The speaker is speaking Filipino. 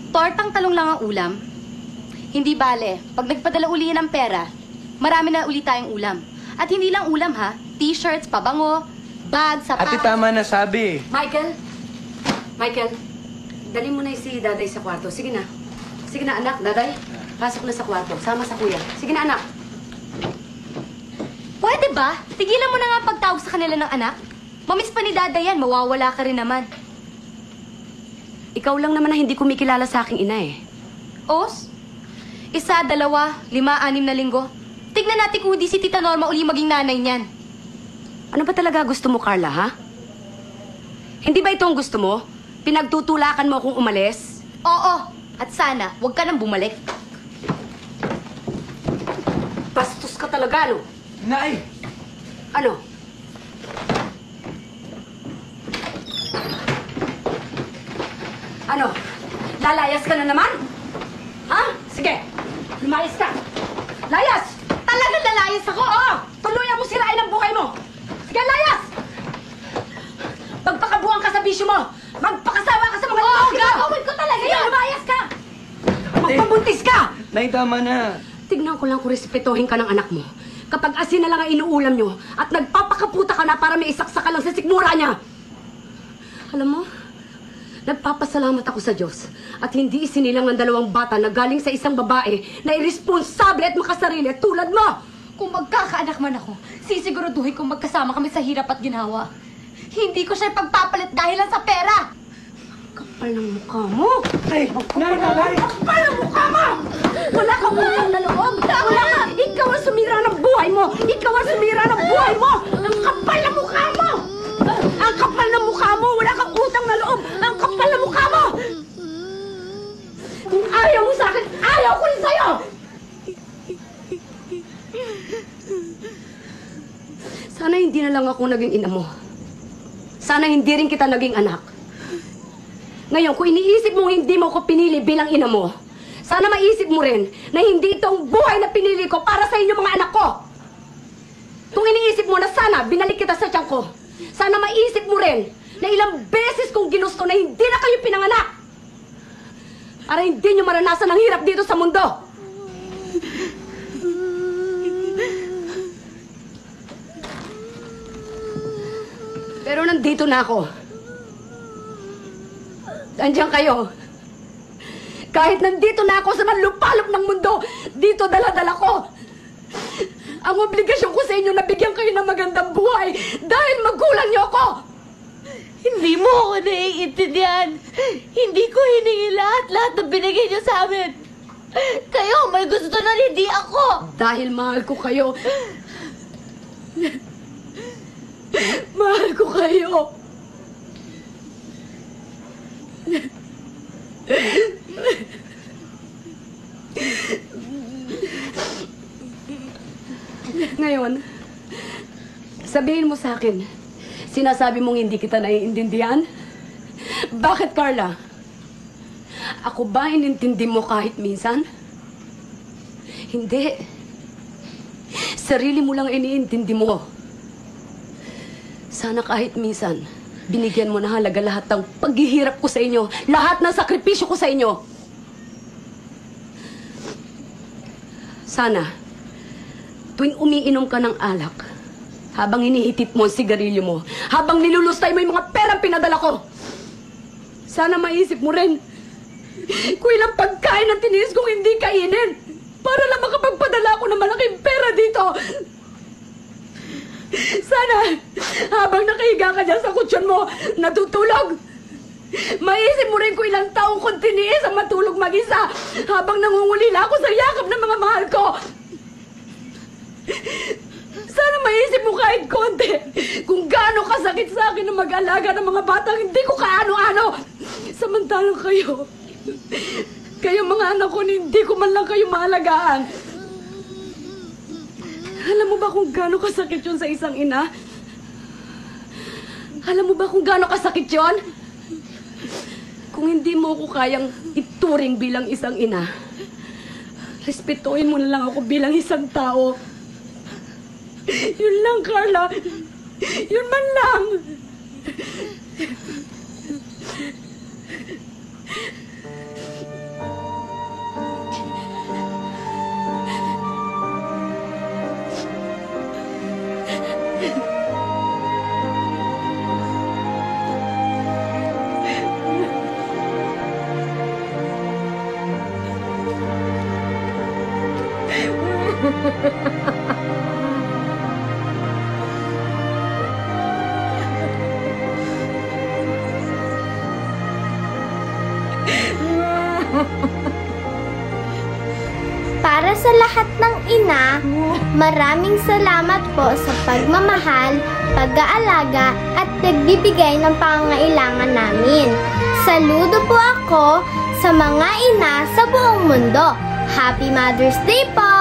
Tortang talong lang ang ulam. Hindi bale, pag nagpadala uli yan ng pera, marami na uli tayong ulam. At hindi lang ulam ha, t-shirts, pabango, bag, sapatos. Ate, tama na sabi. Michael, dali mo na si Daday sa kwarto. Sige na. Sige na, anak. Daday, pasok na sa kwarto. Sama sa kuya. Sige na, anak. Pwede ba? Tigilan mo na nga pagtawag sa kanila ng anak. Mamiss pa ni Dada yan, mawawala ka rin naman. Ikaw lang naman na hindi kumikilala sa aking ina eh. Os? 1, 2, 5, 6 na linggo. Tignan natin kung di si Tita Norma uli maging nanay niyan. Ano ba talaga gusto mo, Carla, ha? Hindi ba ito ang gusto mo? Pinagtutulakan mo akong umalis? Oo, at sana, huwag ka nang bumalik. Bastos ka talaga, no? Nay! Ano? Ano? Lalayas ka na naman? Ha? Sige, lumayas ka. Layas! Talagang lalayas ako? Oo! Tuluyan mo sirain ang buhay mo! Sige, layas! Magpakabuang ka sa bisyo mo! Magpakasawa ka sa mga Oo, lalaki mo! gagawin ko talaga Sige, yan! lumayas ka! Magpabuntis ka! Nay, tama na. Tignan ko lang kung respetuhin ka ng anak mo. Kapag asin na lang ang inuulam nyo at nagpapakaputa ka na para may isaksa ka lang sa sikmura niya. Alam mo, nagpapasalamat ako sa Diyos at hindi isinilang ang 2 bata na galing sa isang babae na irresponsable at makasarili tulad mo. Kung magkakaanak man ako, sisiguraduhin kong magkasama kami sa hirap at ginawa. Hindi ko siya pagpapalit dahil lang sa pera. Kapal ng mukha mo. Ay, Nay! Kapal ng mukha mo! Wala kang utang na loob. Wala ka. Ikaw ang sumira ng buhay mo. Ikaw ang sumira ng buhay mo. Ang kapal ng mukha mo. Ang kapal ng mukha mo. Wala kang utang na loob. Ang kapal ng mukha mo. Kung ayaw mo sa akin, ayaw ko rin sa'yo. Sana hindi na lang ako naging ina mo. Sana hindi rin kita naging anak. Ngayon, kung iniisip mo hindi mo ko pinili bilang ina mo, sana maisip mo rin na hindi itong buhay na pinili ko para sa inyo mga anak ko. Kung iniisip mo na sana binalik kita sa tiyan ko, sana maisip mo rin na ilang beses kong ginusto na hindi na kayo pinanganak para hindi nyo maranasan ang hirap dito sa mundo. Pero nandito na ako. Andiyan kayo. Kahit nandito na ako sa manlupalop ng mundo, dito dala-dala ko. Ang obligasyon ko sa inyo na bigyan kayo ng magandang buhay dahil magulang niyo ako. Hindi mo ako naiintindihan. Hindi ko hiningi lahat ng binigay niyo sa amin. Kayo, may gusto na hindi ako. Dahil mahal ko kayo. Mahal ko kayo. Ngayon, sabihin mo sa akin, sinasabi mong hindi kita naiintindihan? Bakit, Carla? Ako ba inintindi mo kahit minsan? Hindi. Sarili mo lang iniintindi mo. Sana kahit minsan, binigyan mo na halaga lahat ng paghihirap ko sa inyo, lahat ng sakripisyo ko sa inyo. Sana, tuwing umiinom ka ng alak, habang hinihitip mo ang sigarilyo mo, habang nilulustay mo yung mga perang pinadala ko, sana maisip mo rin kung ilang pagkain ang tiniis kong hindi kainin para lang makapagpadala ako ng malaking pera dito. Sana, habang nakahiga ka dyan sa kutsyon mo, natutulog, maisip mo rin kung ilang taong kong tiniis ang matulog mag-isa habang nangungulila ako sa yakap ng mga mahal ko. Sana maisip mo kahit konti kung gaano kasakit sa akin na mag-alaga ng mga batang hindi ko kaano-ano. Samantalang kayo mga anak ko, hindi ko man lang kayo maalagaan. Alam mo ba kung gaano kasakit yun sa isang ina? Alam mo ba kung gaano kasakit yun? Kung hindi mo ko kayang ituring bilang isang ina, respetuhin mo na lang ako bilang isang tao. Yun lang, Carla. Yun man lang. Para sa lahat ng ina, maraming salamat po sa pagmamahal, pag-aalaga at nagbibigay ng pangangailangan namin. Saludo po ako sa mga ina sa buong mundo. Happy Mother's Day po!